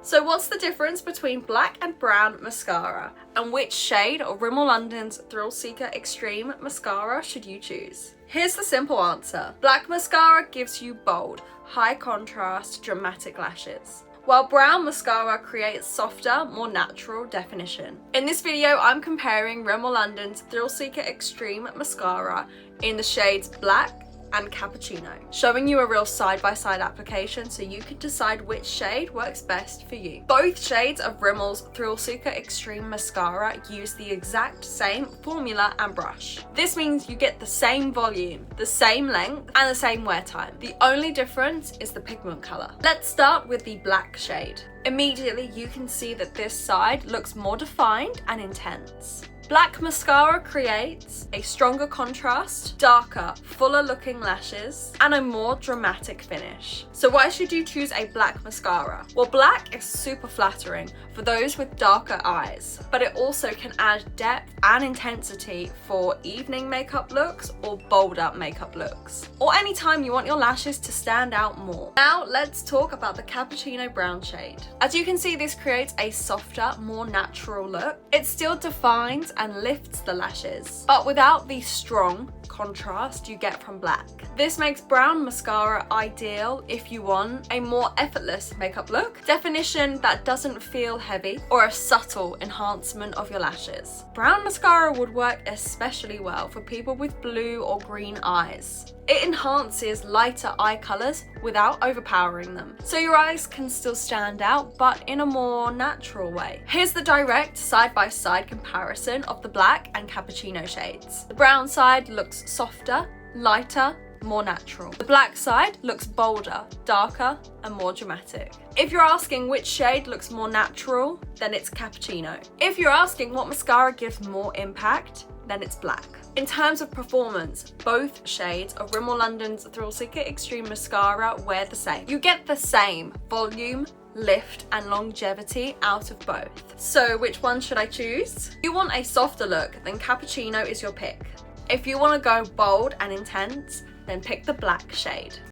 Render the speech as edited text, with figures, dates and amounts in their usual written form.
So what's the difference between black and brown mascara? And which shade of Rimmel London's Thrill Seeker Extreme Mascara should you choose? Here's the simple answer. Black mascara gives you bold, high contrast, dramatic lashes, while brown mascara creates softer, more natural definition. In this video, I'm comparing Rimmel London's Thrill Seeker Extreme Mascara in the shades black and cappuccino, showing you a real side-by-side application so you can decide which shade works best for you. Both shades of Rimmel's Thrill Seeker Extreme Mascara use the exact same formula and brush. This means you get the same volume, the same length, and the same wear time. The only difference is the pigment color. Let's start with the black shade. Immediately you can see that this side looks more defined and intense. Black mascara creates a stronger contrast, darker, fuller looking lashes, and a more dramatic finish. So why should you choose a black mascara? Well, black is super flattering for those with darker eyes, but it also can add depth and intensity for evening makeup looks or bolder makeup looks, or anytime you want your lashes to stand out more. Now let's talk about the cappuccino brown shade. As you can see, this creates a softer, more natural look. It still defines and lifts the lashes, but without the strong contrast you get from black. This makes brown mascara ideal if you want a more effortless makeup look, definition that doesn't feel heavy, or a subtle enhancement of your lashes. Brown mascara would work especially well for people with blue or green eyes. It enhances lighter eye colours without overpowering them, so your eyes can still stand out but in a more natural way. Here's the direct side-by-side comparison of the black and cappuccino shades. The brown side looks softer, lighter, more natural. The black side looks bolder, darker, and more dramatic. If you're asking which shade looks more natural, then it's cappuccino. If you're asking what mascara gives more impact, then it's black. In terms of performance, both shades of Rimmel London's Thrill Seeker Extreme Mascara wear the same. You get the same volume, lift, and longevity out of both. So which one should I choose? If you want a softer look, then cappuccino is your pick. If you want to go bold and intense, then pick the black shade.